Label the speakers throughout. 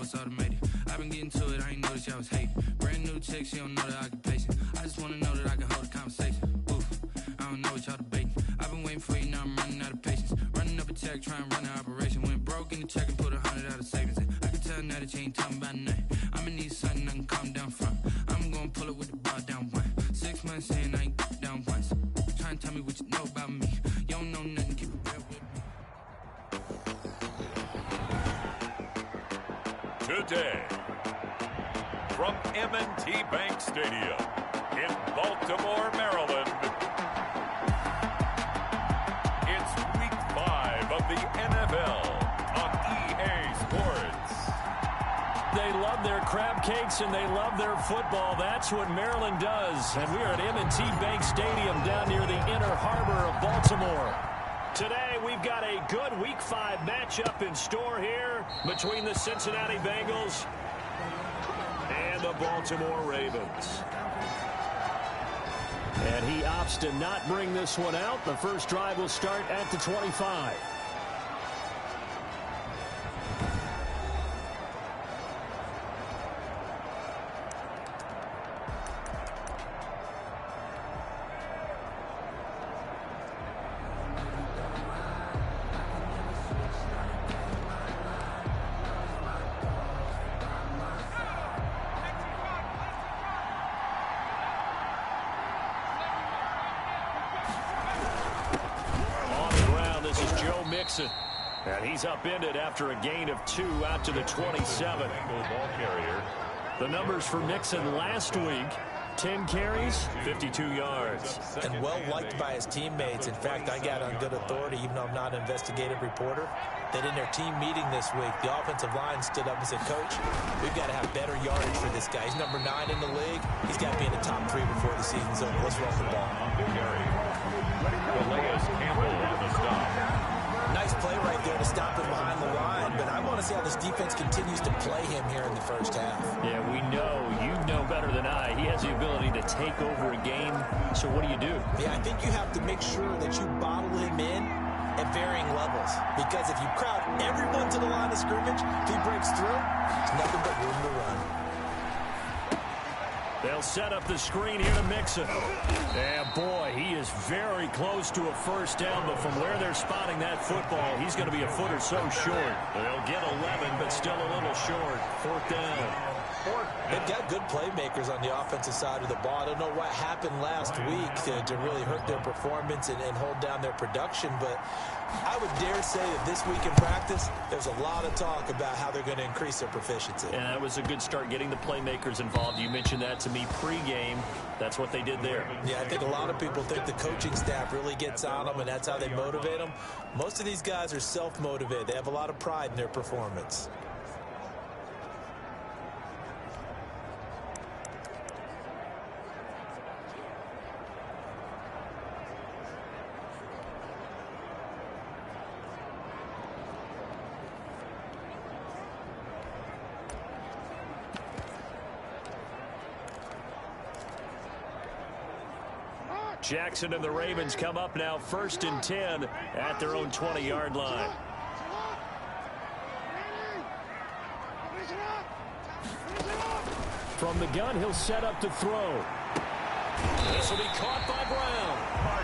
Speaker 1: it's automated. I've been getting to it, I ain't noticed y'all was hating. Brand new chick, she don't know the occupation. I just wanna know that I can hold a conversation. Oof, I don't know what y'all debating. I've been waiting for you, now I'm running out of patience. Running up a check, trying to run an operation. Went broke in the check and put 100 out of savings in. I can tell now that you ain't talking about nothing. I'ma need something I can calm down from. I'm gonna pull it with the bar down one. 6 months in, I ain't down once. Try and tell me what you know about me. You don't know nothing, keep it real with me.
Speaker 2: Today, from M&T Bank Stadium in Baltimore, Maryland, it's Week 5 of the NFL on EA Sports.
Speaker 3: They love their crab cakes and they love their football. That's what Maryland does. And we are at M&T Bank Stadium down near the inner harbor of Baltimore. Today, we've got a good Week 5 matchup in store here between the Cincinnati Bengals and the Baltimore Ravens. And he opts to not bring this one out. The first drive will start at the 25. And he's upended after a gain of 2 out to the 27.
Speaker 2: Ball carrier.
Speaker 3: The numbers for Mixon last week: 10 carries, 52 yards.
Speaker 4: And well-liked by his teammates. In fact, I got on good authority, even though I'm not an investigative reporter, that in their team meeting this week, the offensive line stood up and said, Coach, we've got to have better yardage for this guy. He's number 9 in the league. He's got to be in the top 3 before the season's over. Let's run the ball.
Speaker 2: Campbell on the stop.
Speaker 4: Nice play right there to stop him behind the line, but I want to see how this defense continues to play him here in the first half.
Speaker 3: Yeah, we know. You know better than I. He has the ability to take over a game, so what do you do?
Speaker 4: Yeah, I think you have to make sure that you bottle him in at varying levels, because if you crowd everyone to the line of scrimmage, if he breaks through, there's nothing but room to run.
Speaker 3: They'll set up the screen here to Mixon. And boy, he is very close to a first down, but from where they're spotting that football, he's going to be a foot or so short. They'll get 11, but still a little short. 4th down.
Speaker 4: They've got good playmakers on the offensive side of the ball. I don't know what happened last week to really hurt their performance and hold down their production, but I would dare say that this week in practice, there's a lot of talk about how they're going to increase their proficiency.
Speaker 3: And that was a good start, getting the playmakers involved. You mentioned that to me pregame. That's what they did there.
Speaker 4: Yeah, I think a lot of people think the coaching staff really gets on them, and that's how they motivate them. Most of these guys are self-motivated. They have a lot of pride in their performance.
Speaker 3: Jackson and the Ravens come up now 1st and 10 at their own 20-yard line. From the gun, he'll set up to throw. This will be caught by Brown.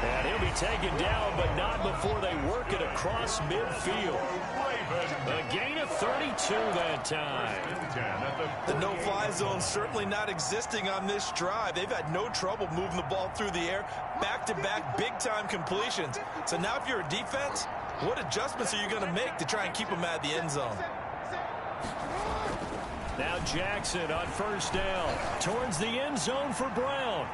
Speaker 3: And he'll be taken down, but not before they work it across midfield. A gain of 32 that time.
Speaker 4: The no-fly zone certainly not existing on this drive. They've had no trouble moving the ball through the air. Back-to-back big-time completions. So now if you're a defense, what adjustments are you going to make to try and keep them out of the end zone?
Speaker 3: Now Jackson on 1st down towards the end zone for Brown.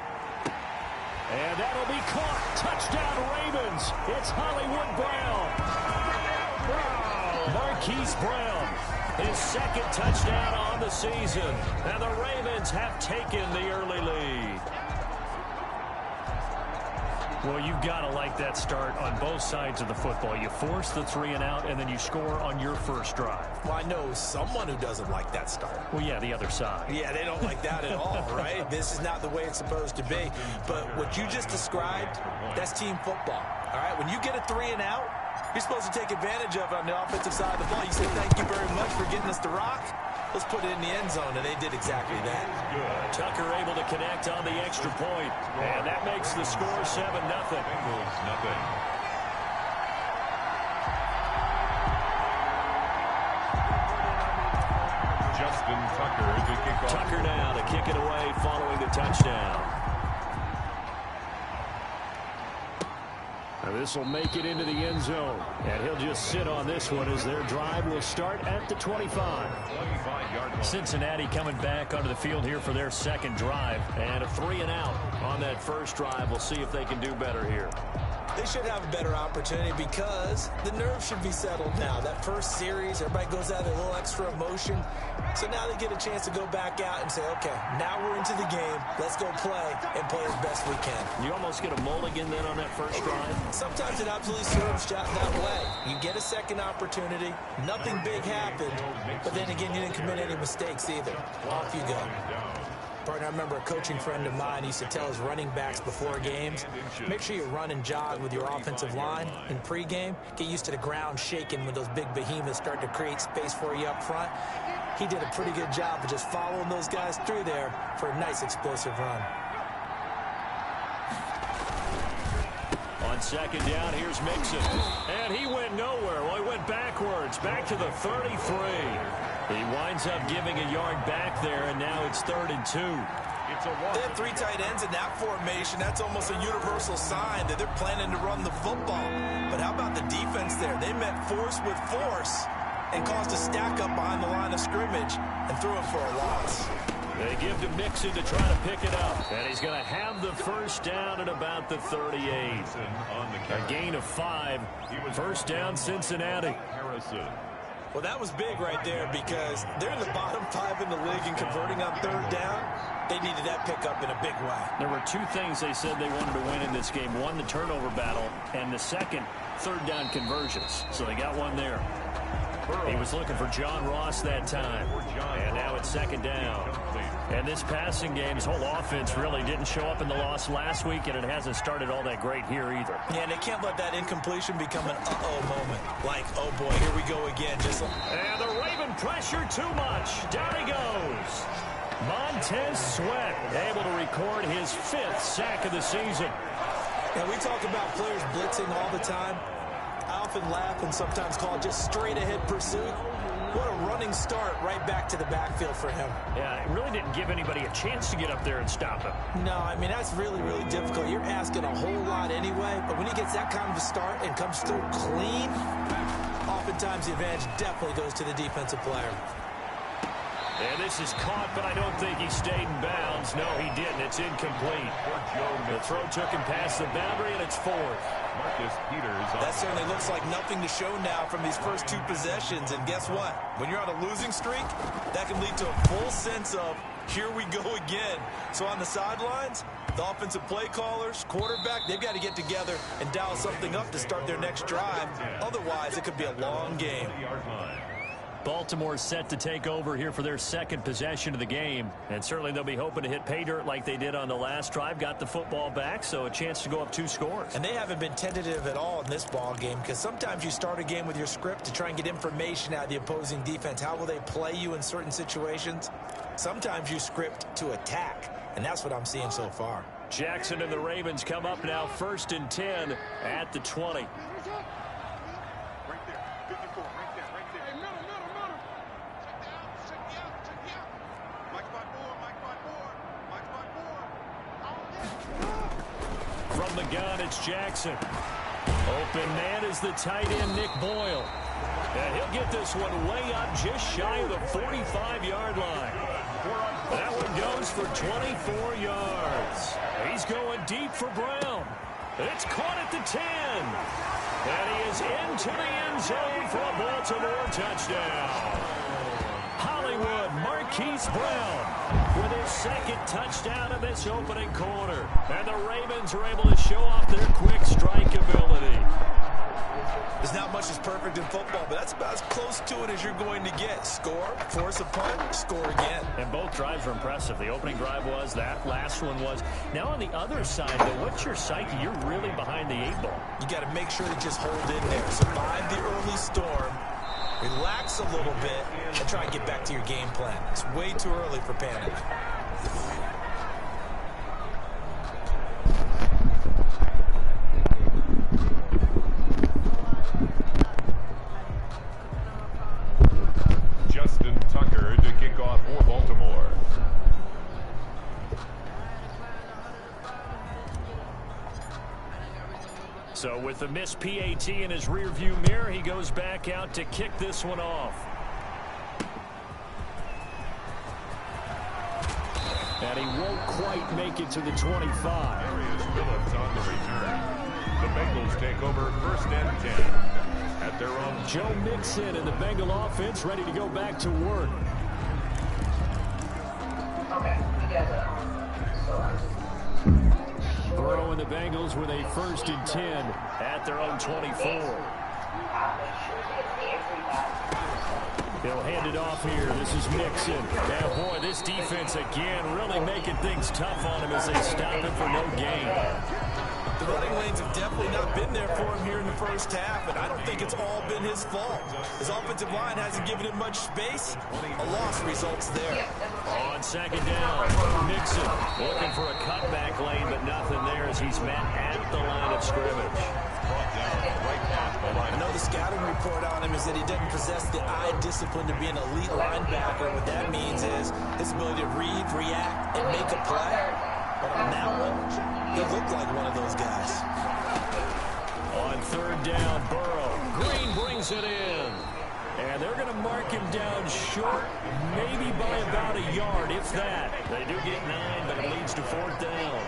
Speaker 3: And that'll be caught. Touchdown Ravens. It's Hollywood Brown. Marquise Brown, his 2nd touchdown on the season. And the Ravens have taken the early lead. Well, you've got to like that start on both sides of the football. You force the 3 and out, and then you score on your first drive.
Speaker 4: Well, I know someone who doesn't like that start.
Speaker 3: Well, yeah, the other side.
Speaker 4: Yeah, they don't like that at all, right? This is not the way it's supposed to be. But what you just described, that's team football, all right? When you get a 3 and out, you're supposed to take advantage of it on the offensive side of the ball. You say, thank you very much for getting us the rock. let's put it in the end zone, and they did exactly that.
Speaker 3: Tucker able to connect on the extra point, and that makes the score 7-0.
Speaker 2: Justin Tucker to kick off.
Speaker 3: Tucker now to kick it away following the touchdown. Now this will make it into the end zone, and he'll just sit on this one as their drive will start at the 25. Cincinnati coming back onto the field here for their second drive, and a 3-and-out on that first drive. We'll see if they can do better here.
Speaker 4: They should have a better opportunity because the nerves should be settled now. That first series, everybody goes out with a little extra emotion. So now they get a chance to go back out and say, okay, now we're into the game. Let's go play and play as best we can.
Speaker 3: You almost get a mulligan then on that first drive?
Speaker 4: Sometimes it absolutely serves that way. You get a second opportunity. Nothing big happened. But then again, you didn't commit any mistakes either. Off you go. Partner, I remember a coaching friend of mine used to tell his running backs before games, make sure you run and jog with your offensive line in pregame. Get used to the ground shaking when those big behemoths start to create space for you up front. He did a pretty good job of just following those guys through there for a nice explosive run.
Speaker 3: On second down, here's Mixon. And he went nowhere. Well, he went backwards, back to the 33. He winds up giving a yard back there, and now it's 3rd and 2.
Speaker 4: They have 3 tight ends in that formation. That's almost a universal sign that they're planning to run the football. But how about the defense there? They met force with force and caused a stack up behind the line of scrimmage and threw it for a loss.
Speaker 3: They give to Mixon to try to pick it up, and he's going to have the first down at about the 38. A gain of 5. First down, Cincinnati.
Speaker 4: Well, that was big right there because they're in the bottom 5 in the league and converting on 3rd down. They needed that pickup in a big way.
Speaker 3: There were 2 things they said they wanted to win in this game. One, the turnover battle, and the second, 3rd down conversions. So they got one there. He was looking for John Ross that time. And now it's 2nd down. And this passing game, his whole offense really didn't show up in the loss last week, and it hasn't started all that great here either.
Speaker 4: Yeah, and they can't let that incompletion become an uh-oh moment. Like, oh boy, here we go again.
Speaker 3: And the Raven pressure too much. Down he goes. Montez Sweat able to record his 5th sack of the season.
Speaker 4: And we talk about players blitzing all the time. I often laugh and sometimes call it just straight-ahead pursuit. What a running start right back to the backfield for him.
Speaker 3: Yeah, it really didn't give anybody a chance to get up there and stop him.
Speaker 4: No, I mean, that's really, really difficult. You're asking a whole lot anyway, but when he gets that kind of a start and comes through clean, oftentimes the advantage definitely goes to the defensive player.
Speaker 3: And this is caught, but I don't think he stayed in bounds. No, he didn't. It's incomplete. The throw took him past the boundary, and it's 4th.
Speaker 4: That certainly looks like nothing to show now from these first 2 possessions. And guess what? When you're on a losing streak, that can lead to a full sense of, here we go again. So on the sidelines, the offensive play callers, quarterback, they've got to get together and dial something up to start their next drive. Otherwise, it could be a long game.
Speaker 3: Baltimore set to take over here for their 2nd possession of the game. And certainly they'll be hoping to hit pay dirt like they did on the last drive. Got the football back, so a chance to go up 2 scores.
Speaker 4: And they haven't been tentative at all in this ball game because sometimes you start a game with your script to try and get information out of the opposing defense. How will they play you in certain situations? Sometimes you script to attack, and that's what I'm seeing so far.
Speaker 3: Jackson and the Ravens come up now 1st and 10 at the 20. From the gun, it's Jackson. Open man is the tight end, Nick Boyle. And he'll get this one way up just shy of the 45-yard line. That one goes for 24 yards. He's going deep for Brown. It's caught at the 10. And he is into the end zone for a Baltimore touchdown. Hollywood Marquise Brown with his 2nd touchdown of this opening quarter. And the Ravens are able to show off their quick strike ability.
Speaker 4: There's not much that's perfect in football, but that's about as close to it as you're going to get. Score, force a punt, score again.
Speaker 3: And both drives were impressive. The opening drive was, that last one was. Now on the other side, though, what's your psyche? You're really behind the 8 ball.
Speaker 4: You got to make sure to just hold in there. Survive the early storm. Relax a little bit and try and get back to your game plan. It's way too early for panic.
Speaker 2: Justin Tucker to kick off for Baltimore.
Speaker 3: So with the missed PAT in his rearview mirror, he goes back out to kick this one off. And he won't quite make it to the 25.
Speaker 2: Darius Phillips on the return. The Bengals take over 1st and 10 at their own.
Speaker 3: Joe Mixon and the Bengal offense ready to go back to work.
Speaker 5: Okay, you guys are on.
Speaker 3: Burrow and the Bengals with a 1st and 10 at their own 24. He'll hand it off here. This is Mixon. Now, boy, this defense again really making things tough on him as they stop him for no gain.
Speaker 4: The running lanes have definitely not been there for him here in the first half, and I don't think it's all been his fault. His offensive line hasn't given him much space. A loss results there.
Speaker 3: On 2nd down, Mixon looking for a cutback lane, but nothing there as he's met at the line of scrimmage.
Speaker 4: I know the scouting report on him is that he doesn't possess the eye discipline to be an elite linebacker. What that means is his ability to read, react, and make a play. But on that one, he looked like one of those guys.
Speaker 3: On 3rd down, Burrow. Green brings it in. And they're going to mark him down short, maybe by about a yard, if that. They do get 9, but it leads to 4th down.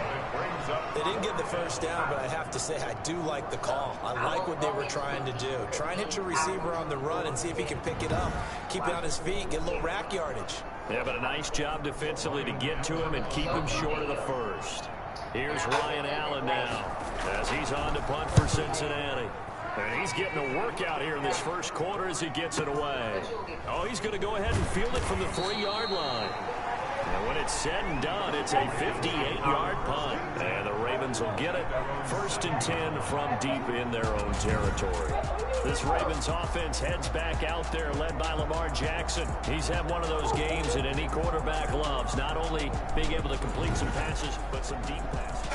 Speaker 4: They didn't get the first down, but I have to say I do like the call. I like what they were trying to do. Try and hit your receiver on the run and see if he can pick it up. Keep it on his feet, get a little rack yardage.
Speaker 3: Yeah, but a nice job defensively to get to him and keep him short of the first. Here's Ryan Allen now as he's on to punt for Cincinnati. And he's getting a workout here in this first quarter as he gets it away. Oh, he's going to go ahead and field it from the 3-yard line. And when it's said and done, it's a 58-yard punt. And the Ravens will get it. 1st and 10 from deep in their own territory. This Ravens offense heads back out there, led by Lamar Jackson. He's had one of those games that any quarterback loves, not only being able to complete some passes, but some deep passes.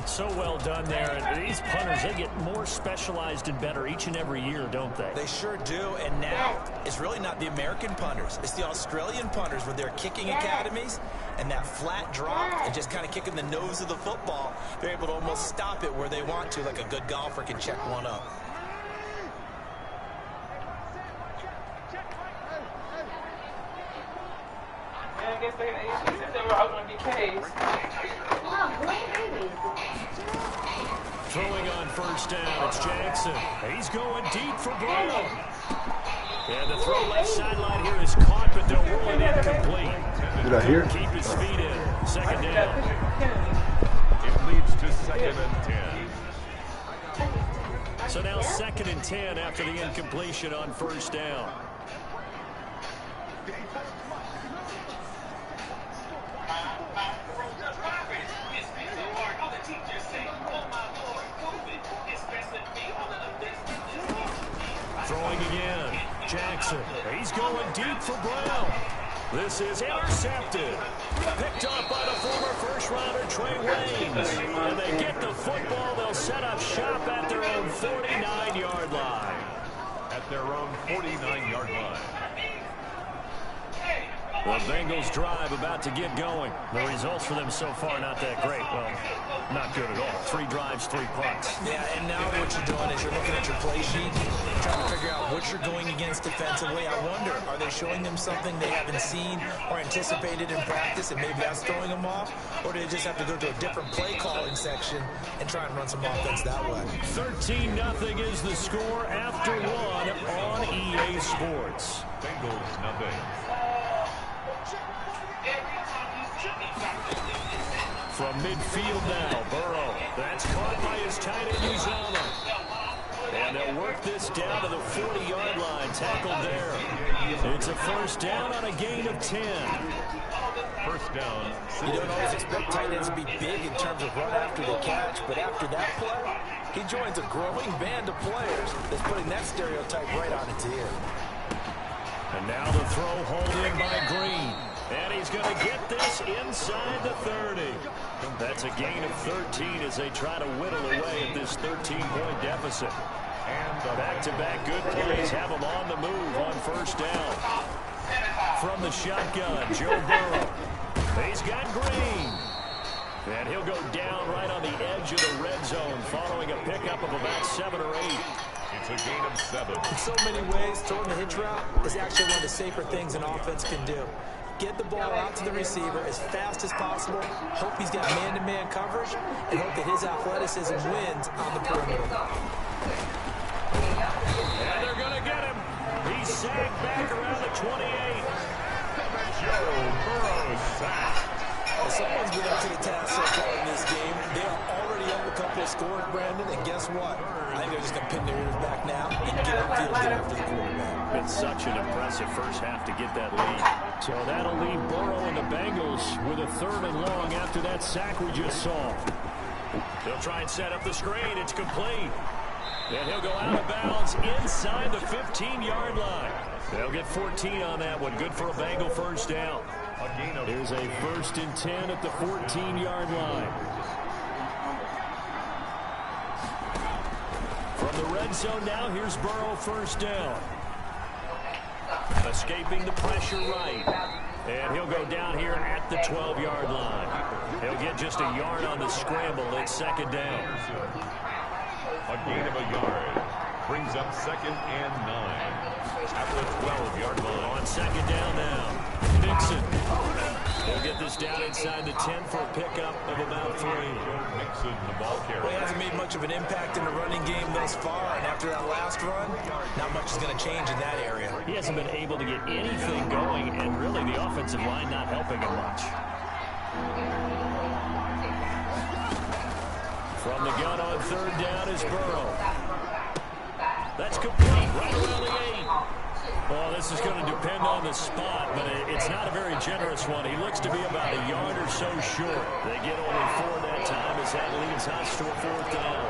Speaker 3: So well done there. And these punters, they get more specialized and better each and every year, don't they?
Speaker 4: They sure do. And now it's really not the American punters. It's the Australian punters with their kicking academies and that flat drop and just kind of kicking the nose of the football. They're able to almost stop it where they want to, like a good golfer can check one up.
Speaker 5: I guess they were out on DKs.
Speaker 3: Throwing on 1st down, it's Jackson. He's going deep for Brown. And the throw left sideline here is caught, but they'll rule it incomplete.
Speaker 6: Did I hear?
Speaker 3: Keep his feet in. 2nd down.
Speaker 2: It leads to 2nd and 10.
Speaker 3: So now 2nd and 10 after the incompletion on 1st down. Throwing again. Jackson. He's going deep for Brown. This is intercepted. Picked up by the former first-rounder Trey Waynes. And they get the football. They'll set up shop at their own 49-yard line.
Speaker 2: At their own 49-yard line.
Speaker 3: The Bengals drive about to get going. The results for them so far not that great. Well, not good at all. 3 drives, 3 punts.
Speaker 4: Yeah, and now what you're doing is you're looking at your play sheet, trying to figure out what you're going against defensively. I wonder, are they showing them something they haven't seen or anticipated in practice, and maybe that's throwing them off? Or do they just have to go to a different play calling section and try and run some offense that way?
Speaker 3: 13-0 is the score after 1 on EA Sports.
Speaker 2: Bengals nothing.
Speaker 3: From midfield now, Burrow. That's caught by his tight end, Uzama. And they'll work this down to the 40-yard line, tackled there. It's a 1st down on a gain of 10.
Speaker 2: 1st down.
Speaker 4: You don't always expect tight ends to be big in terms of run after the catch, but after that play, he joins a growing band of players that's putting that stereotype right on its ear.
Speaker 3: Now the throw hauled in by Green. And he's going to get this inside the 30. That's a gain of 13 as they try to whittle away at this 13-point deficit. And back-to-back good plays have him on the move on first down. From the shotgun, Joe Burrow. He's got Green. And he'll go down right on the edge of the red zone following a pickup of about 7 or 8.
Speaker 2: It's a gain of 7.
Speaker 4: In so many ways, throwing the hitch route is actually one of the safer things an offense can do. Get the ball out to the receiver as fast as possible, hope he's got man-to-man coverage, and hope that his athleticism wins on the perimeter.
Speaker 3: And they're going to get him. He's sagged back around the 28.
Speaker 2: Joe Burrow sacked.
Speaker 4: Well, someone's been up to the task so far in this game. They are already up a couple of scores, Brandon, and guess what? I think they're just going to pin their ears back now and get upfield, get after the quarterback.
Speaker 3: Been such an impressive first half to get that lead. So that'll leave Burrow and the Bengals with a 3rd and long after that sack we just saw. They'll try and set up the screen. It's complete. And he'll go out of bounds inside the 15-yard line. They'll get 14 on that one. Good for a Bengal first down. Here's a 1st and 10 at the 14-yard line. From the red zone now, here's Burrow first down. Escaping the pressure right. And he'll go down here at the 12-yard line. He'll get just a yard on the scramble. It's 2nd down.
Speaker 2: A gain of a yard. Brings up 2nd and 9. At the 12-yard line.
Speaker 3: On 2nd down now. Mixon. He'll get this down inside the 10 for a pickup of about 3.
Speaker 2: Mixon, the ball carrier.
Speaker 4: Well, he hasn't made much of an impact in the running game thus far, and after that last run, not much is going to change in that area.
Speaker 3: He hasn't been able to get anything going, and really the offensive line not helping him much. From the gun on 3rd down is Burrow. That's complete right around the 8. Well, this is going to depend on the spot, but it's not a very generous one. He looks to be about a yard or so short. They get only 4 that time as that leads us to a 4th down.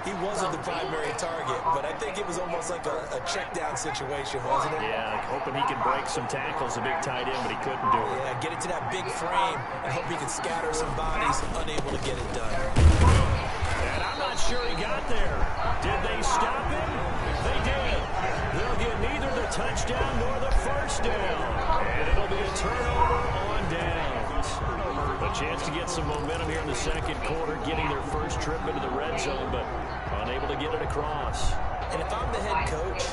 Speaker 4: He wasn't the primary target, but I think it was almost like a check down situation, wasn't it?
Speaker 3: Yeah, hoping he can break some tackles, a big tight end, but he couldn't do it.
Speaker 4: Yeah, get it to that big frame and hope he can scatter some bodies, unable to get it done.
Speaker 3: And I'm not sure he got there. Did they stop him? They did. They'll get neither the touchdown nor the first down. And it'll be a turnover on downs. A chance to get some momentum here in the 2nd quarter, getting their first trip into the red zone, but unable to get it across.
Speaker 4: And if I'm the head coach,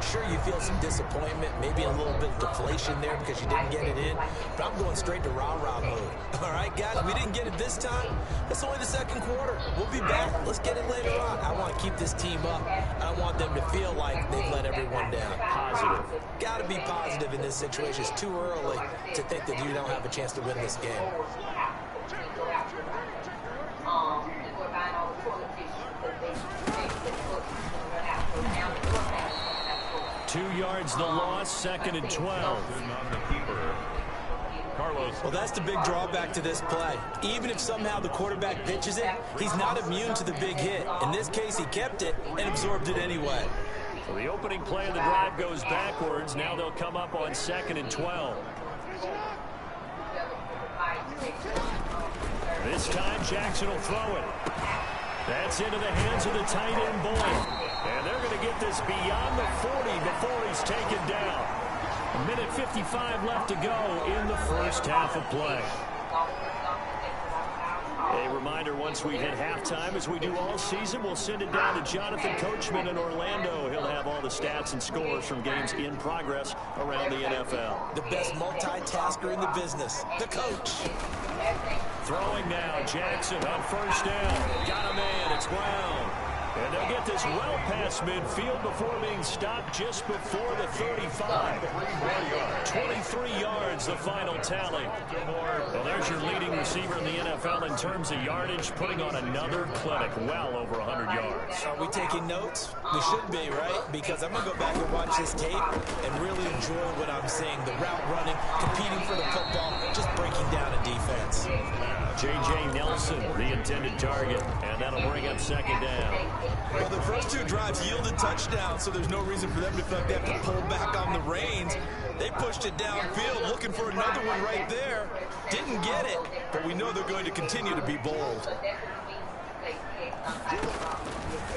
Speaker 4: sure you feel some disappointment, maybe a little bit of deflation there because you didn't get it in, but I'm going straight to rah-rah mode. All right, guys, we didn't get it this time. It's only the 2nd quarter. We'll be back. Let's get it later on. I want to keep this team up. I don't want them to feel like they've let everyone down.
Speaker 3: Positive.
Speaker 4: Got to be positive in this situation. It's too early to think that you don't have a chance to win this game.
Speaker 3: 2 yards the loss, 2nd and 12.
Speaker 4: Well, that's the big drawback to this play. Even if somehow the quarterback pitches it, he's not immune to the big hit. In this case, he kept it and absorbed it anyway.
Speaker 3: So the opening play of the drive goes backwards. Now they'll come up on 2nd and 12. This time, Jackson will throw it. That's into the hands of the tight end, Boyd. And they're going to get this beyond the 40 before he's taken down. 1:55 left to go in the first half of play. A reminder, once we hit halftime, as we do all season, we'll send it down to Jonathan Coachman in Orlando. He'll have all the stats and scores from games in progress around the NFL.
Speaker 4: The best multitasker in the business, the coach.
Speaker 3: Throwing now, Jackson on first down. Got a man, it's Brown. And they'll get this well past midfield before being stopped just before the 35. 23 yards, the final tally. Well, there's your leading receiver in the NFL in terms of yardage, putting on another clinic, well over 100 yards.
Speaker 4: Are we taking notes? We should be, right? Because I'm going to go back and watch this tape and really enjoy what I'm seeing. The route running, competing for the football, just breaking down a defense.
Speaker 3: J.J. Nelson, the intended target, and that'll bring up 2nd down.
Speaker 4: Well, the first 2 drives yielded touchdowns, so there's no reason for them to feel like they have to pull back on the reins. They pushed it downfield, looking for another one right there. Didn't get it, but we know they're going to continue to be bold.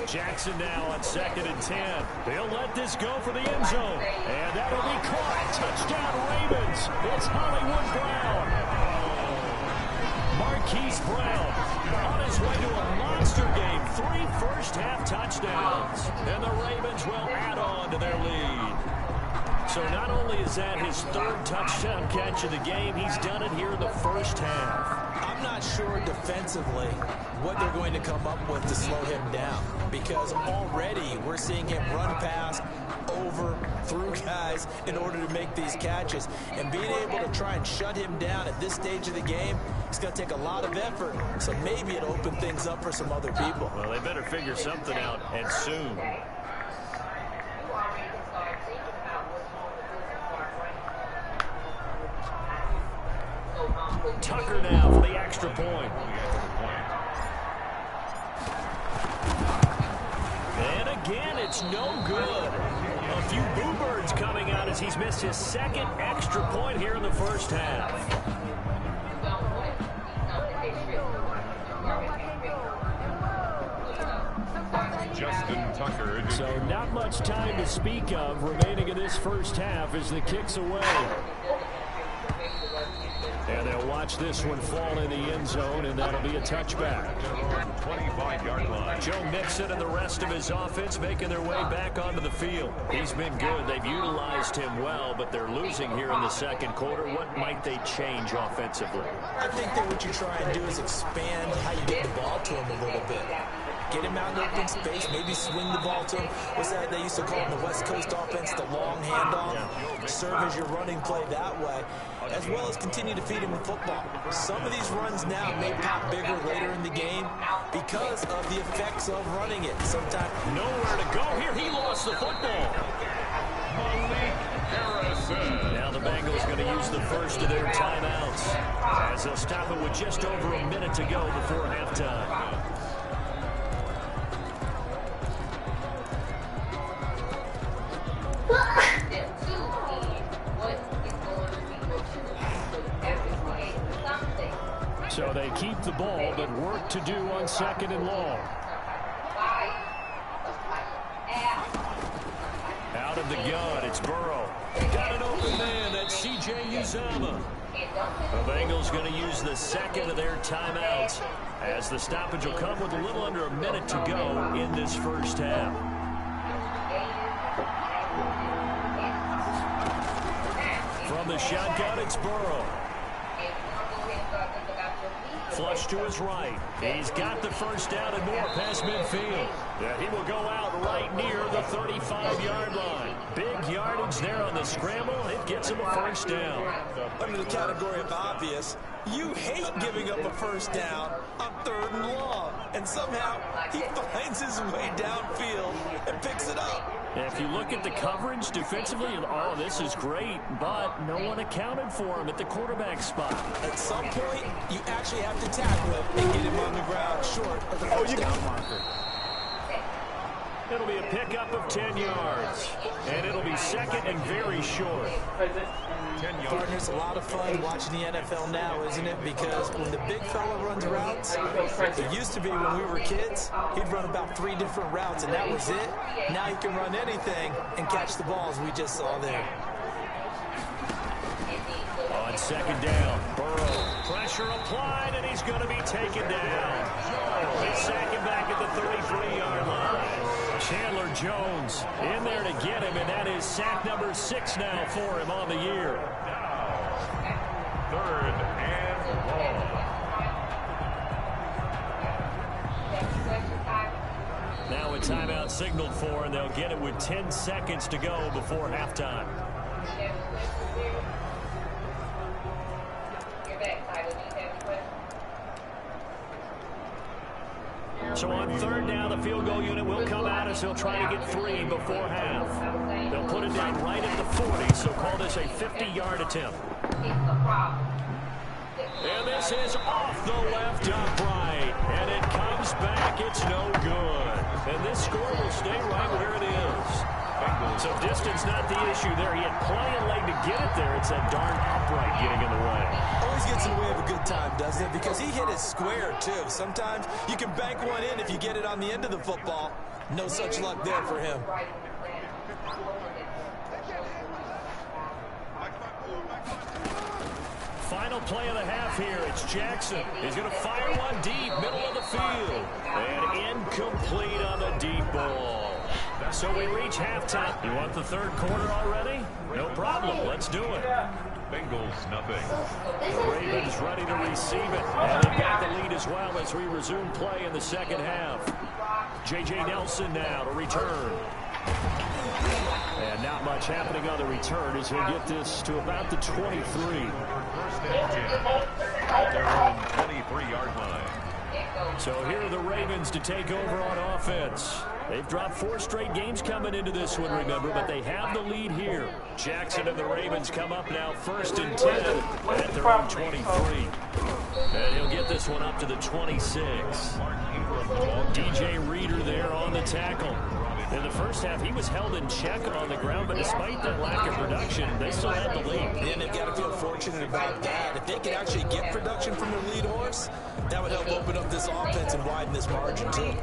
Speaker 3: Jackson now on 2nd and 10. They'll let this go for the end zone. And that'll be caught. Touchdown Ravens. It's Hollywood Brown. Marquise Brown on his way to a monster game. 3 first-half touchdowns. And the Ravens will add on to their lead. So not only is that his 3rd touchdown catch of the game, he's done it here in the first half.
Speaker 4: I'm not sure defensively what they're going to come up with to slow him down, because already we're seeing him run past, over, through guys in order to make these catches. And being able to try and shut him down at this stage of the game, it's going to take a lot of effort. So maybe it'll open things up for some other people.
Speaker 3: Well, they better figure something out, and soon. Tucker now for the extra point. And again, it's no good. A few boo birds coming out as he's missed his 2nd extra point here in the first half.
Speaker 2: Justin Tucker.
Speaker 3: So not much time to speak of remaining in this first half as the kick's away. And they'll watch this one fall in the end zone, and that'll be a touchback.
Speaker 2: 25-yard line.
Speaker 3: Joe Mixon and the rest of his offense making their way back onto the field. He's been good. They've utilized him well, but they're losing here in the 2nd quarter. What might they change offensively?
Speaker 4: I think that what you try and do is expand how you get the ball to him a little bit. Get him out in open space, maybe swing the ball to him. What's that they used to call in the West Coast offense, the long handoff? Serve as your running play that way, as well as continue to feed him the football. Some of these runs now may pop bigger later in the game because of the effects of running it. Sometimes
Speaker 3: nowhere to go here. He lost the football. Now the Bengals going to use the first of their timeouts as they'll stop it with just over a minute to go before halftime. So they keep the ball, but work to do on 2nd and long. Out of the gun, it's Burrow. Got an open man, that's C.J. Uzomah. The Bengals going to use the 2nd of their timeouts as the stoppage will come with a little under a minute to go in this first half. From the shotgun, it's Burrow. Flush to his right. He's got the first down and more past midfield. Yeah, he will go out right near the 35-yard line. Big yardage there on the scramble. It gets him a first down.
Speaker 4: Under the category of obvious, you hate giving up a first down on 3rd and long. And somehow he finds his way downfield and picks it up.
Speaker 3: If you look at the coverage defensively, oh, this is great, but no one accounted for him at the quarterback spot.
Speaker 4: At some point, you actually have to tackle him and get him on the ground short of the first down marker.
Speaker 3: It'll be a pickup of 10 yards, and it'll be 2nd and very short.
Speaker 4: 10 yards. Partners, a lot of fun watching the NFL now, isn't it? Because when the big fella runs routes, it used to be when we were kids, he'd run about 3 different routes, and that was it. Now he can run anything and catch the balls we just saw there.
Speaker 3: On 2nd down, Burrow, pressure applied, and he's going to be taken down. They sack him back at the 33-yard line. Chandler Jones in there to get him, and that is sack number 6 now for him on the year.
Speaker 2: 3rd and long.
Speaker 3: Now a timeout signaled for, and they'll get it with 10 seconds to go before halftime. So on 3rd down, the field goal unit will come out as they'll try to get 3 before half. They'll put it down right at the 40, so call this a 50-yard attempt. And this is off the left upright, and it comes back. It's no good. And this score will stay right where it is.
Speaker 2: Bengals
Speaker 3: So distance not the issue there. He had plenty of leg to get it there. It's that darn upright getting in the way.
Speaker 4: Always gets in the way of a good time, doesn't it? Because he hit it square, too. Sometimes you can bank one in if you get it on the end of the football. No such luck there for him.
Speaker 3: Final play of the half here. It's Jackson. He's going to fire one deep, middle of the field. And incomplete on the deep ball. So we reach halftime. You want the third quarter already? No problem. Let's do it.
Speaker 2: Bengals, nothing.
Speaker 3: The Ravens ready to receive it. And they've got the lead as well as we resume play in the second half. J.J. Nelson now to return. And not much happening on the return as he'll get this to about the 23.
Speaker 2: First and 10 at their own 23-yard line.
Speaker 3: So here are the Ravens to take over on offense. They've dropped 4 straight games coming into this one, remember, but they have the lead here. Jackson and the Ravens come up now first and 10 at their own 23. And he'll get this one up to the 26. DJ Reader there on the tackle. In the first half, he was held in check on the ground, but despite that lack of production, they still had the lead.
Speaker 4: And they've got to feel fortunate about that. If they could actually get production from their lead horse, that would help open up this offense and widen this margin, too.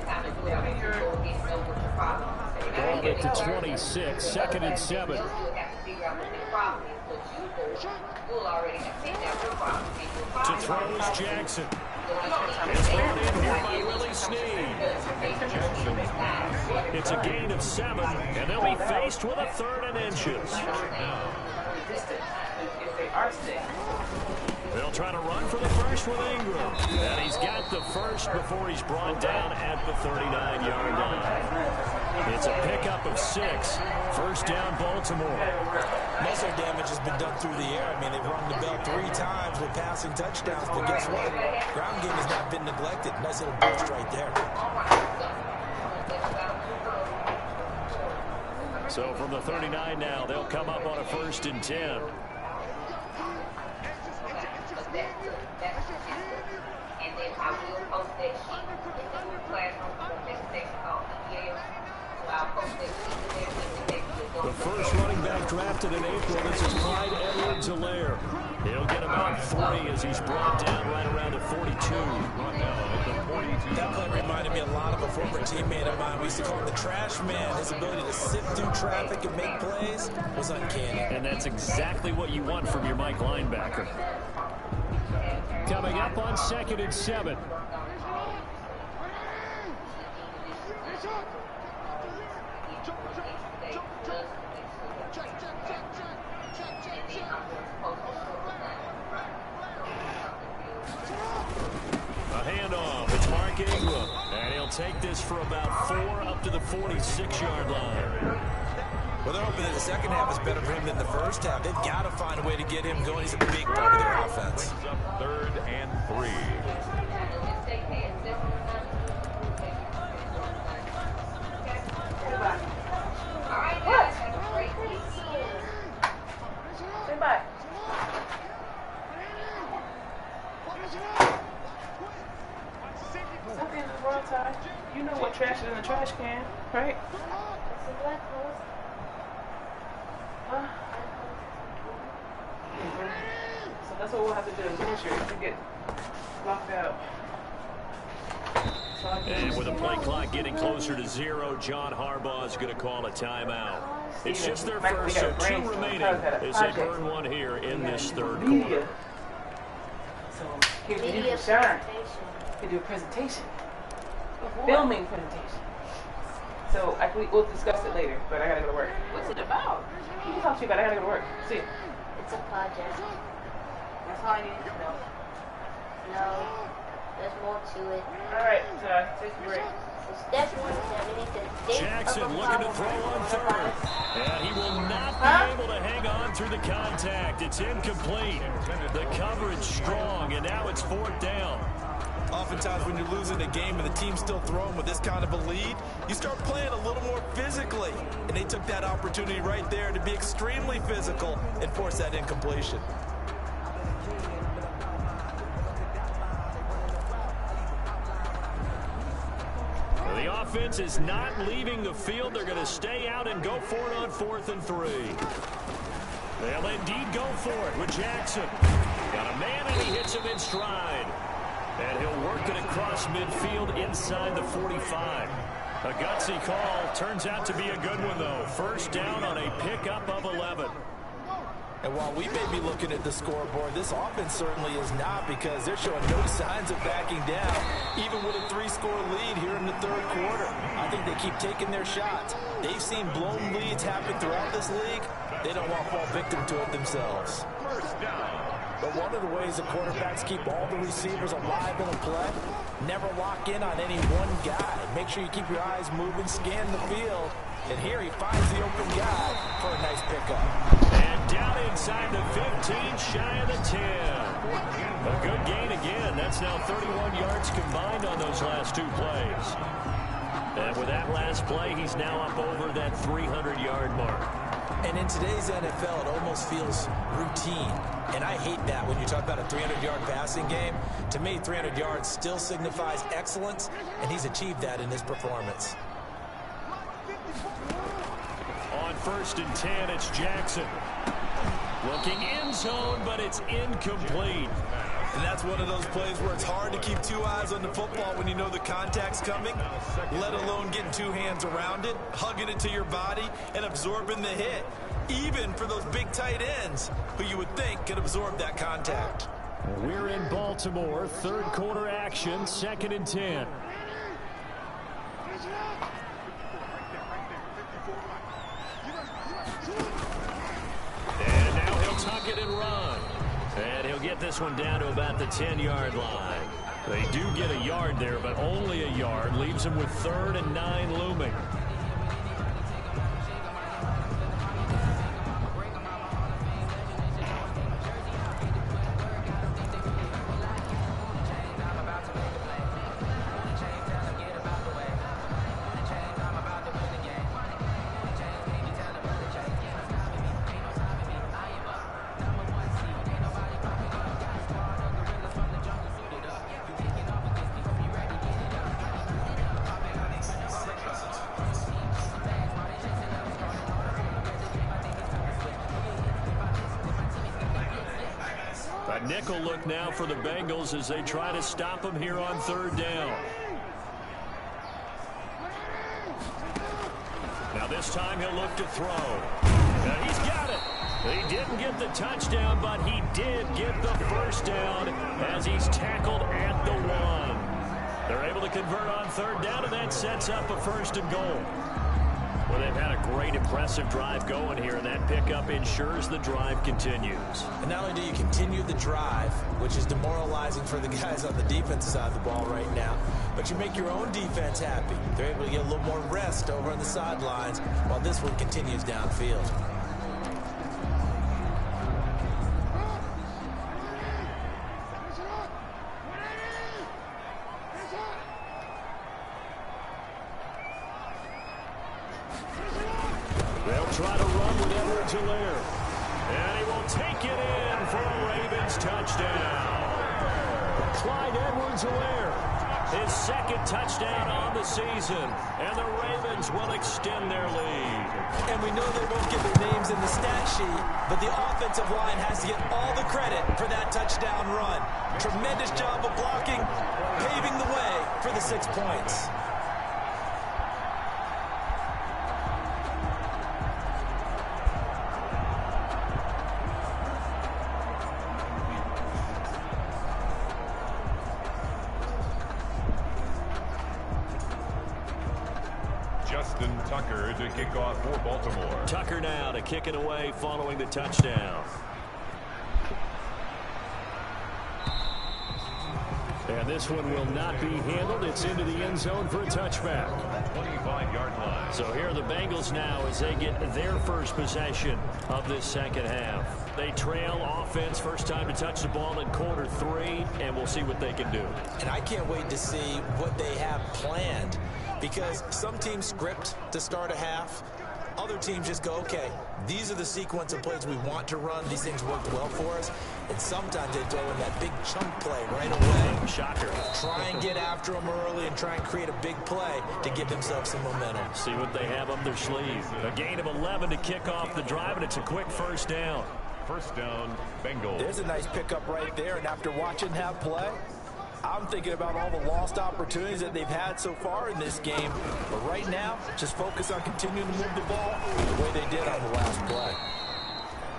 Speaker 3: Ball at the 26, second and 7. To throw is Jackson. It's brought in here by Willie Snead. It's a gain of 7, and they'll be faced with a 3rd and inches. They'll try to run for the first with Ingram. And he's got the first before he's brought down at the 39-yard line. It's a pickup of 6. First down, Baltimore.
Speaker 4: Most of their damage has been done through the air. I mean, they've rung the bell 3 times with passing touchdowns, but guess what? Ground game has not been neglected. Nice little burst right there.
Speaker 3: So from the 39 now, they'll come up on a first and 10. The first running back drafted in April, this is Clyde Edwards-Helaire. He'll get about 3 as he's brought down right around the 42.
Speaker 4: That play reminded me a lot of a former teammate of mine. We used to call him the trash man. His ability to sift through traffic and make plays was uncanny.
Speaker 3: And that's exactly what you want from your Mike linebacker. Coming up on second and 7. And he'll take this for about 4 up to the 46-yard line.
Speaker 4: Well, they're hoping that the second half is better for him than the first half. They've got to find a way to get him going. He's a big part of their offense.
Speaker 2: Brings up 3rd and 3.
Speaker 5: Say bye. Something in the world, Ty. You know what trash is in the trash can, right?
Speaker 6: It's a black hole.
Speaker 5: So that's what we'll have to do. Make sure to get locked out.
Speaker 3: And with the play clock getting closer to 0, John Harbaugh is going to call a timeout. It's just their first, so 2 remaining as they burn one here in this third quarter.
Speaker 5: So here's the new shine. You do a presentation. Filming presentation. So we'll discuss it later, but I gotta go to work. What's it about? We can talk to you about it. I gotta go to work. See you.
Speaker 6: It's a project.
Speaker 5: That's all I need to know.
Speaker 6: No, there's more to it.
Speaker 5: Alright, take a break.
Speaker 6: So step 1 is that we need to think
Speaker 3: Jackson
Speaker 6: of a
Speaker 3: looking to
Speaker 6: problem
Speaker 3: throw on
Speaker 6: for
Speaker 3: 3rd. And he will not be able to hang on through the contact. It's incomplete. The coverage strong, and now it's 4th down.
Speaker 4: Oftentimes when you're losing a game and the team's still throwing with this kind of a lead, you start playing a little more physically. And they took that opportunity right there to be extremely physical and force that incompletion.
Speaker 3: The The offense is not leaving the field. They're going to stay out and go for it on 4th and 3. They'll indeed go for it with Jackson. Got a man, and he hits him in stride. And he'll work it across midfield inside the 45. A gutsy call. Turns out to be a good one, though. First down on a pickup of 11.
Speaker 4: And while we may be looking at the scoreboard, this offense certainly is not, because they're showing no signs of backing down, even with a 3-score lead here in the 3rd quarter. I think they keep taking their shots. They've seen blown leads happen throughout this league. They don't want to fall victim to it themselves.
Speaker 2: First down.
Speaker 4: But one of the ways the quarterbacks keep all the receivers alive in a play, never lock in on any one guy. Make sure you keep your eyes moving, scan the field. And here he finds the open guy for a nice pickup.
Speaker 3: And down inside the 15, shy of the 10. A good gain again. That's now 31 yards combined on those last 2 plays. And with that last play, he's now up over that 300-yard mark.
Speaker 4: And in today's NFL, it almost feels routine. And I hate that when you talk about a 300-yard passing game. To me, 300 yards still signifies excellence, and he's achieved that in his performance.
Speaker 3: On 1st and 10, it's Jackson. Looking end zone, but it's incomplete.
Speaker 4: And that's one of those plays where it's hard to keep 2 eyes on the football when you know the contact's coming, let alone getting 2 hands around it, hugging it to your body, and absorbing the hit, even for those big tight ends who you would think could absorb that contact.
Speaker 3: We're in Baltimore, 3rd quarter action, 2nd and 10. And now he'll tuck it and run. And he'll get this one down to about the 10-yard line. They do get a yard there, but only a yard. Leaves him with 3rd and 9 looming. A nickel look now for the Bengals as they try to stop him here on 3rd down. Now this time he'll look to throw. Now he's got it. He didn't get the touchdown, but he did get the first down as he's tackled at the 1. They're able to convert on 3rd down, and that sets up a 1st and goal. Well, they've had a great, impressive drive going here, and that pickup ensures the drive continues.
Speaker 4: And not only do you continue the drive, which is demoralizing for the guys on the defensive side of the ball right now, but you make your own defense happy. They're able to get a little more rest over on the sidelines while this one continues downfield.
Speaker 3: Try to run with Edwards-Helaire. And he will take it in for a Ravens touchdown. Clyde Edwards-Helaire, his 2nd touchdown on the season. And the Ravens will extend their lead.
Speaker 4: And we know they won't get their names in the stat sheet, but the offensive line has to get all the credit for that touchdown run. Tremendous job of blocking, paving the way for the 6 points.
Speaker 2: Tucker to kick off for Baltimore.
Speaker 3: Tucker now to kick it away following the touchdown. And this one will not be handled. It's into the end zone for a touchback.
Speaker 2: 25-yard line.
Speaker 3: So here are the Bengals now as they get their first possession of this 2nd half. They trail offense, first time to touch the ball in quarter 3, and we'll see what they can do.
Speaker 4: And I can't wait to see what they have planned, because some teams script to start a half, Other teams just go, okay, these are the sequence of plays we want to run. These things worked well for us. And sometimes they throw in that big chunk play right away.
Speaker 3: Shocker.
Speaker 4: Try and get after them early and try and create a big play to give themselves some momentum.
Speaker 3: See what they have up their sleeve. A gain of 11 to kick off the drive, and it's a quick first down.
Speaker 2: First down, Bengals.
Speaker 4: There's a nice pickup right there, and after watching that play, I'm thinking about all the lost opportunities that they've had so far in this game. But right now, just focus on continuing to move the ball the way they did on the last play.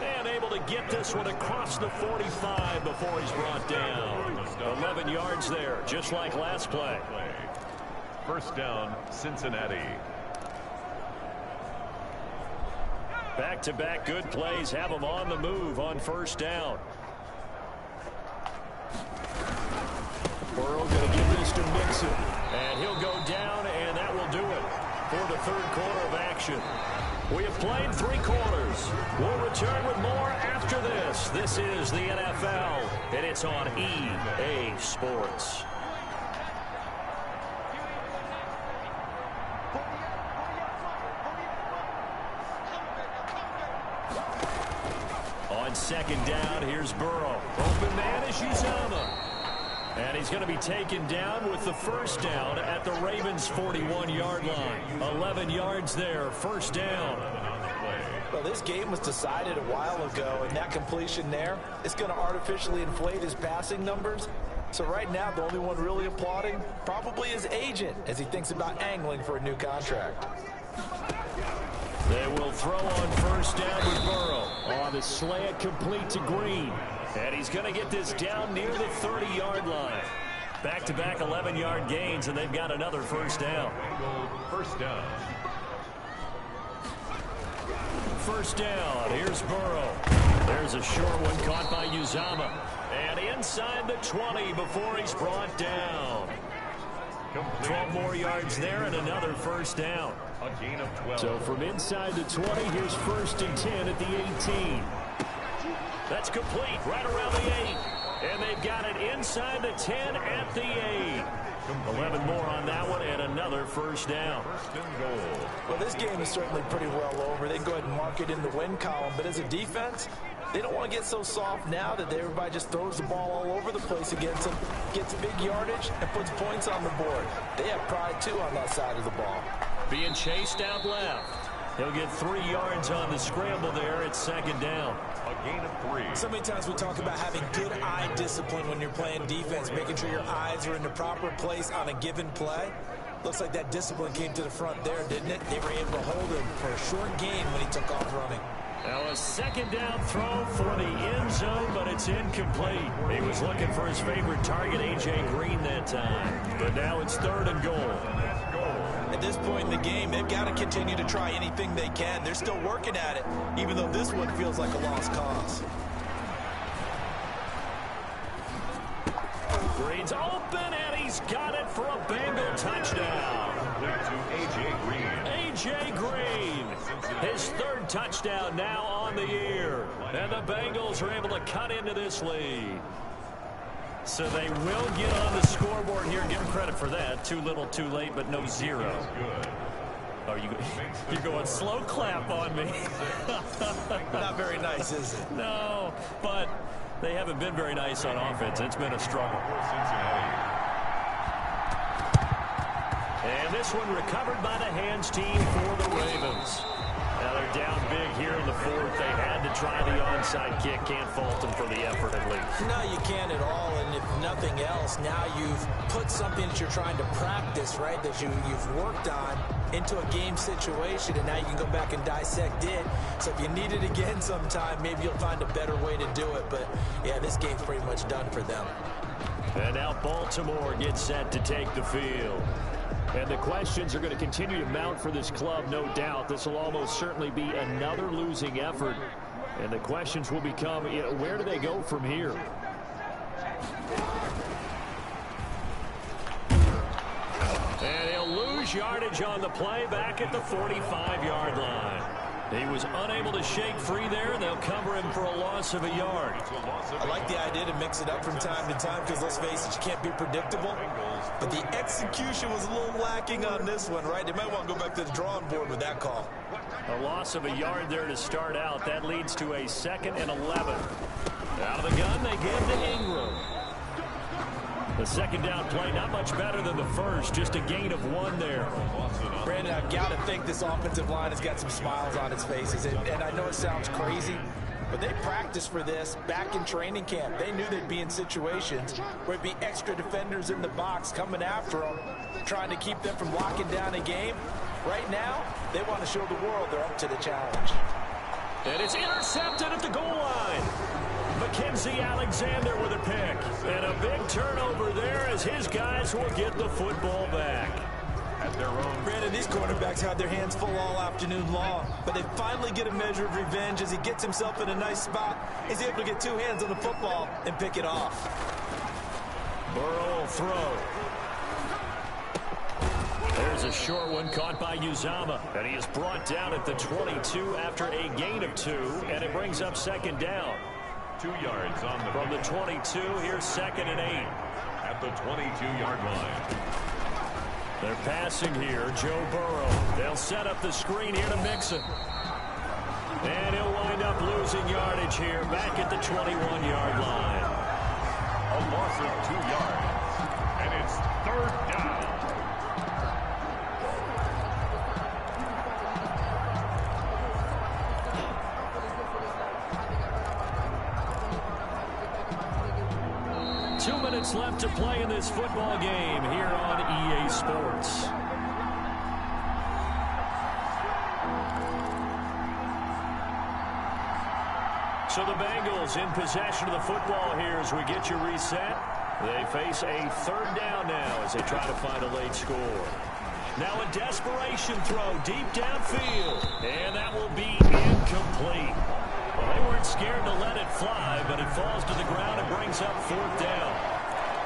Speaker 3: And able to get this one across the 45 before he's brought down. 11 yards there, just like last play.
Speaker 2: First down, Cincinnati.
Speaker 3: Back-to-back good plays have them on the move on first down. Burrow going to give this to Mixon. And he'll go down, and that will do it for the third quarter of action. We have played 3 quarters. We'll return with more after this. This is the NFL, and it's on EA Sports. On second down, here's Burrow. Open man is Uzomah. And he's going to be taken down with the first down at the Ravens' 41-yard line. 11 yards there, first down.
Speaker 4: Well, this game was decided a while ago, and that completion there is going to artificially inflate his passing numbers. So right now, the only one really applauding probably his agent as he thinks about angling for a new contract.
Speaker 3: They will throw on first down with Burrow. On the slant, complete to Green. And he's going to get this down near the 30-yard line. Back-to-back 11-yard gains, and they've got another first down.
Speaker 2: First down.
Speaker 3: First down. Here's Burrow. There's a short one caught by Uzomah. And inside the 20 before he's brought down. 12 more yards there and another first down.
Speaker 2: A gain of 12.
Speaker 3: So from inside the 20, here's first and 10 at the 18. That's complete right around the 8. And they've got it inside the 10 at the 8. 11 more on that one and another first down.
Speaker 2: First and goal.
Speaker 4: Well, this game is certainly pretty well over. They can go ahead and mark it in the win column. But as a defense, they don't want to get so soft now that everybody just throws the ball all over the place against them, gets big yardage, and puts points on the board. They have pride, too, on that side of the ball.
Speaker 3: Being chased out left. He'll get 3 yards on the scramble there at second down.
Speaker 2: A gain of 3.
Speaker 4: So many times we talk about having good eye discipline when you're playing defense, making sure your eyes are in the proper place on a given play. Looks like that discipline came to the front there, didn't it? They were able to hold him for a short gain when he took off running.
Speaker 3: Now a second down throw for the end zone, but it's incomplete. He was looking for his favorite target, A.J. Green, that time. But now it's third and goal.
Speaker 4: At this point in the game, they've got to continue to try anything they can. They're still working at it, even though this one feels like a lost cause.
Speaker 3: Green's open, and he's got it for a Bengal touchdown.
Speaker 2: To A.J. Green.
Speaker 3: A.J. Green, his third touchdown now on the year. And the Bengals are able to cut into this lead. So they will get on the scoreboard here. Give them credit for that. Too little, too late, but no zero. Oh, you're going slow clap on me.
Speaker 4: Not very nice, is it?
Speaker 3: No, but they haven't been very nice on offense. It's been a struggle. And this one recovered by the hands team for the Ravens. Now they're down big here in the fourth. They had to try the onside kick. Can't fault them for the effort at least.
Speaker 4: No, you can't at all. And if nothing else, now you've put something that you're trying to practice, right, that you've worked on into a game situation, and now you can go back and dissect it. So if you need it again sometime, maybe you'll find a better way to do it. But, yeah, this game's pretty much done for them.
Speaker 3: And now Baltimore gets set to take the field. And the questions are going to continue to mount for this club, no doubt. This will almost certainly be another losing effort. And the questions will become, where do they go from here? And he'll lose yardage on the play back at the 45-yard line. He was unable to shake free there, and they'll cover him for a loss of a yard.
Speaker 4: I like the idea to mix it up from time to time because, let's face it, you can't be predictable. But the execution was a little lacking on this one, right? They might want to go back to the drawing board with that call.
Speaker 3: A loss of a yard there to start out. That leads to a 2nd and 11. Out of the gun, they give to Ingram. The second down play, not much better than the first, just a gain of 1 there.
Speaker 4: Brandon, I've got to think this offensive line has got some smiles on its faces. And I know it sounds crazy, but they practiced for this back in training camp. They knew they'd be in situations where it'd be extra defenders in the box coming after them, trying to keep them from locking down a game. Right now, they want to show the world they're up to the challenge.
Speaker 3: And it's intercepted at the goal line. Mackenzie Alexander with a pick. And a big turnover there as his guys will get the football back.
Speaker 2: At their own.
Speaker 4: Brandon, these quarterbacks had their hands full all afternoon long, but they finally get a measure of revenge as he gets himself in a nice spot. He's able to get 2 hands on the football and pick it off.
Speaker 3: Burrow will throw. There's a short one caught by Uzama, and he is brought down at the 22 after a gain of 2, and it brings up 2nd down.
Speaker 2: 2 yards on the
Speaker 3: from the 22. Here's 2nd and 8
Speaker 2: at the 22-yard line.
Speaker 3: They're passing here. Joe Burrow. They'll set up the screen here to Mixon, and he'll wind up losing yardage here back at the 21-yard line.
Speaker 2: A loss of 2 yards, and it's 3rd down.
Speaker 3: Left to play in this football game here on EA Sports. So the Bengals in possession of the football here as we get you reset. They face a 3rd down now as they try to find a late score. Now a desperation throw deep downfield, and that will be incomplete. Well, they weren't scared to let it fly, but it falls to the ground and brings up 4th down.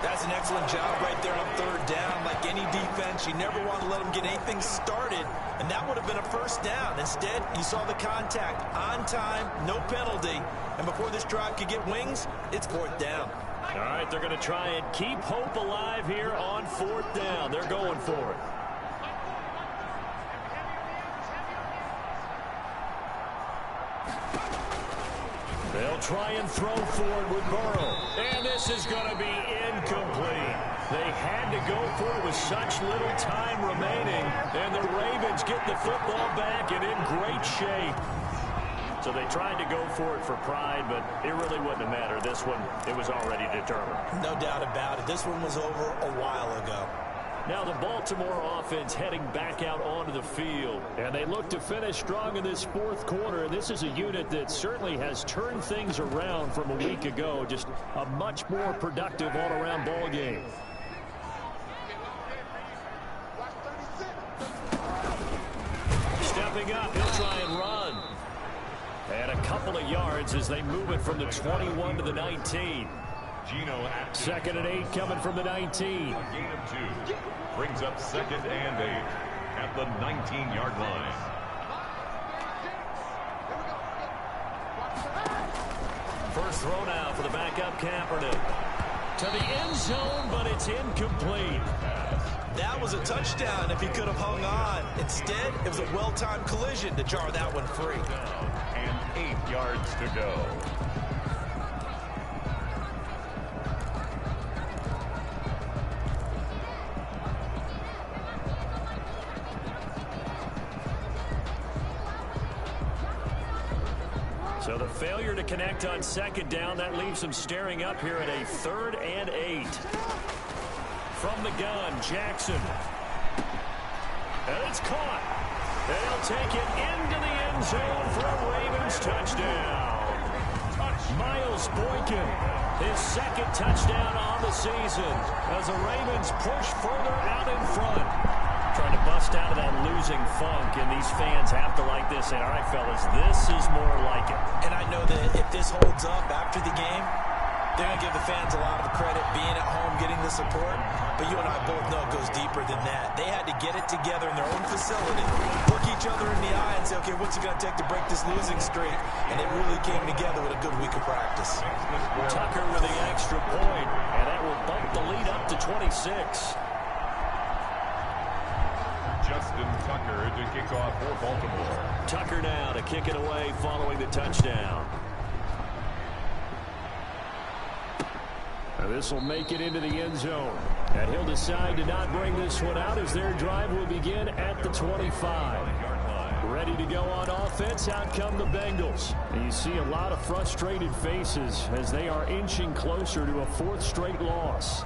Speaker 4: That's an excellent job right there on 3rd down. Like any defense, you never want to let them get anything started, and that would have been a 1st down. Instead, you saw the contact on time, no penalty, and before this drive could get wings, it's 4th down.
Speaker 3: All right, they're going to try and keep hope alive here on 4th down. They're going for it. They'll try and throw forward with Burrow. And this is going to be incomplete. They had to go for it with such little time remaining. And the Ravens get the football back and in great shape. So they tried to go for it for pride, but it really wouldn't have mattered. This one, it was already determined.
Speaker 4: No doubt about it. This one was over a while ago.
Speaker 3: Now the Baltimore offense heading back out onto the field. And they look to finish strong in this 4th quarter. This is a unit that certainly has turned things around from a week ago. Just a much more productive all-around ball game. Stepping up, he'll try and run. And a couple of yards as they move it from the 21 to the 19. 2nd and 8 coming from the 19.
Speaker 2: Gain of 2 brings up 2nd and 8 at the 19-yard line.
Speaker 3: First throw now for the backup Kaepernick. To the end zone, but it's incomplete.
Speaker 4: That was a touchdown if he could have hung on. Instead, it was a well-timed collision to jar that one free.
Speaker 2: And 8 yards to go.
Speaker 3: So the failure to connect on 2nd down, that leaves them staring up here at a 3rd and 8. From the gun, Jackson. And it's caught. And he'll take it into the end zone for a Ravens touchdown. Miles Boykin, his 2nd touchdown on the season as the Ravens push further out in front. Trying to bust out of that losing funk, and these fans have to like this. And all right, fellas, this is more like it.
Speaker 4: And I know that if this holds up after the game, they're going to give the fans a lot of credit being at home, getting the support. But you and I both know it goes deeper than that. They had to get it together in their own facility, look each other in the eye and say, okay, what's it going to take to break this losing streak? And it really came together with a good week of practice.
Speaker 3: Tucker with the extra point, and that will bump the lead up to 26.
Speaker 2: Justin Tucker to kick off for Baltimore.
Speaker 3: Tucker now to kick it away following the touchdown. This will make it into the end zone. And he'll decide to not bring this one out as their drive will begin at the 25. Ready to go on offense. Out come the Bengals. And you see a lot of frustrated faces as they are inching closer to a 4th straight loss.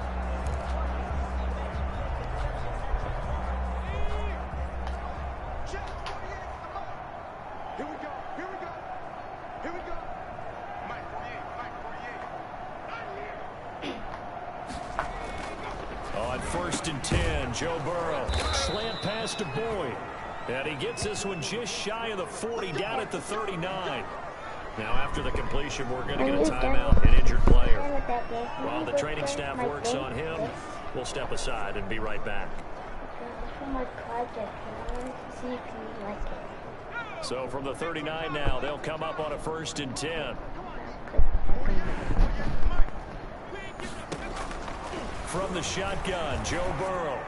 Speaker 3: On 1st and 10, Joe Burrow. Slant pass to Boyd. And he gets this one just shy of the 40, down at the 39. Now, after the completion, we're going to get a timeout, an injured player. While the training staff works on him, we'll step aside and be right back. So from the 39 now, they'll come up on a 1st and 10. From the shotgun, Joe Burrow.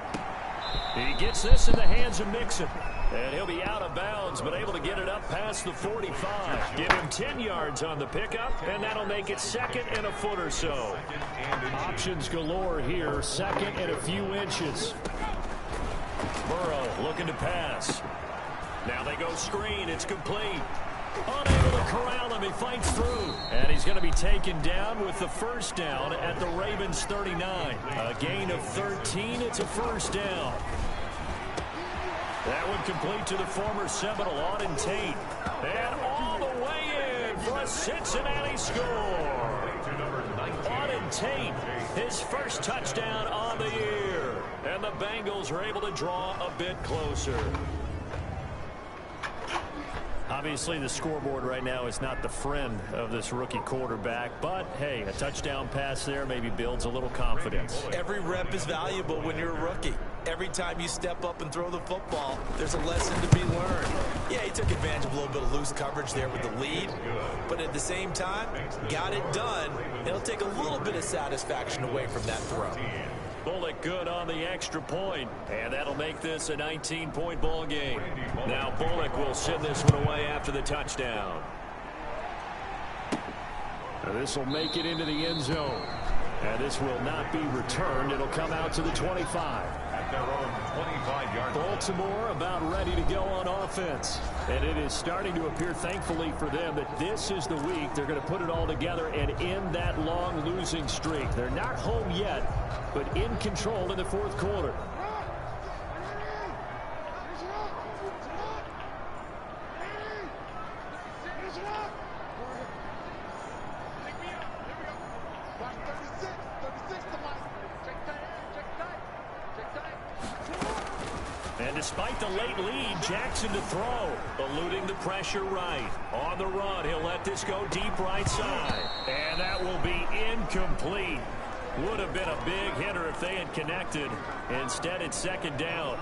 Speaker 3: He gets this in the hands of Mixon. And he'll be out of bounds, but able to get it up past the 45. Give him 10 yards on the pickup, and that'll make it 2nd and a foot or so. Options galore here, 2nd and a few inches. Burrow looking to pass. Now they go screen. It's complete. Unable to corral him. He fights through. And he's going to be taken down with the 1st down at the Ravens 39. A gain of 13. It's a 1st down. That one complete to the former Seminole, Auden Tate. And all the way in for a Cincinnati score. Auden Tate, his 1st touchdown on the year. And the Bengals are able to draw a bit closer. Obviously, the scoreboard right now is not the friend of this rookie quarterback. But, hey, a touchdown pass there maybe builds a little confidence.
Speaker 4: Every rep is valuable when you're a rookie. Every time you step up and throw the football, there's a lesson to be learned. Yeah, he took advantage of a little bit of loose coverage there with the lead. But at the same time, got it done. It'll take a little bit of satisfaction away from that throw.
Speaker 3: Bullock good on the extra point, and that'll make this a 19-point ball game. Now Bullock will send this one away after the touchdown. This will make it into the end zone, and this will not be returned. It'll come out to the 25.
Speaker 2: At their own 25-yard line.
Speaker 3: Baltimore about ready to go on offense, and it is starting to appear, thankfully for them, that this is the week they're going to put it all together and end that long losing streak. They're not home yet, but in control in the 4th quarter. And despite the late lead, Jackson to throw, eluding the pressure right. On the run, he'll let this go deep right side. And that will be incomplete. Would have been a big hitter if they had connected. Instead, it's 2nd down.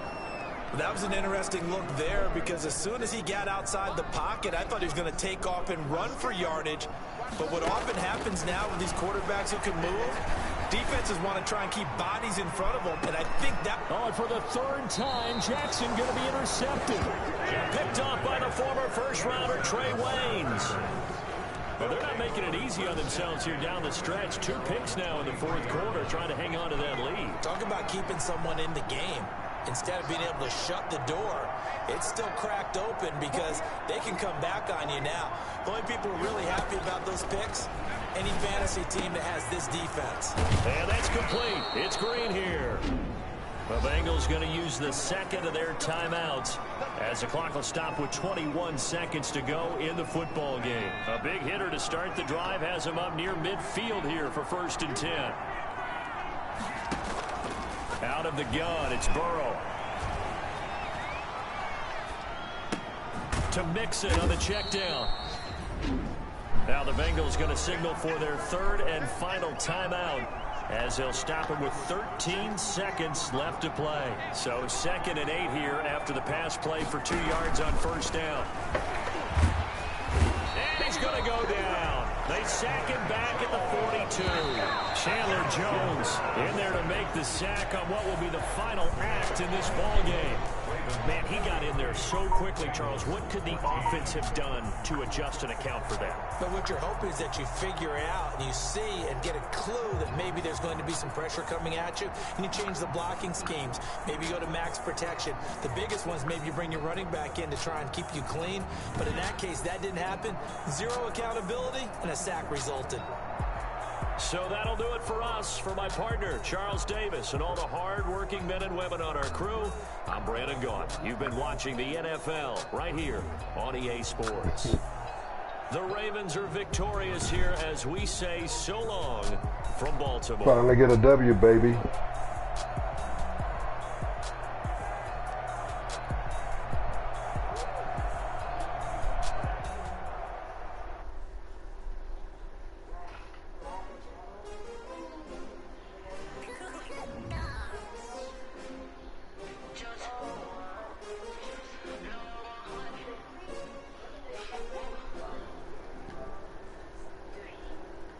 Speaker 4: That was an interesting look there because as soon as he got outside the pocket, I thought he was going to take off and run for yardage. But what often happens now with these quarterbacks who can move, defenses want to try and keep bodies in front of them, and I think that...
Speaker 3: Oh, and for the 3rd time, Jackson going to be intercepted. Picked off by the former 1st-rounder, Trey Waynes. Well, they're not making it easy on themselves here down the stretch. 2 picks now in the 4th quarter, trying to hang on to that lead.
Speaker 4: Talk about keeping someone in the game. Instead of being able to shut the door, it's still cracked open because they can come back on you now. The only people who are really happy about those picks, any fantasy team that has this defense.
Speaker 3: And that's complete. It's Green here. The Bengals going to use the 2nd of their timeouts as the clock will stop with 21 seconds to go in the football game. A big hitter to start the drive has him up near midfield here for 1st and 10. Out of the gun, it's Burrow. To Mixon on the check down. Now the Bengals going to signal for their 3rd and final timeout as they'll stop him with 13 seconds left to play. So 2nd and 8 here after the pass play for 2 yards on 1st down. And he's going to go down. They sack him back at the 42. Chandler Jones in there to make the sack on what will be the final act in this ball game. Man, he got in there so quickly, Charles. What could the offense have done to adjust and account for that?
Speaker 4: But what you're hoping is that you figure it out and you see and get a clue that maybe there's going to be some pressure coming at you, and you change the blocking schemes. Maybe you go to max protection. The biggest ones, maybe you bring your running back in to try and keep you clean. But in that case, that didn't happen. Zero accountability, and a sack resulted.
Speaker 3: So that'll do it for us. For my partner, Charles Davis, and all the hard-working men and women on our crew, I'm Brandon Gaunt. You've been watching the NFL right here on EA Sports. The Ravens are victorious here as we say so long from Baltimore.
Speaker 7: Finally get a W, baby.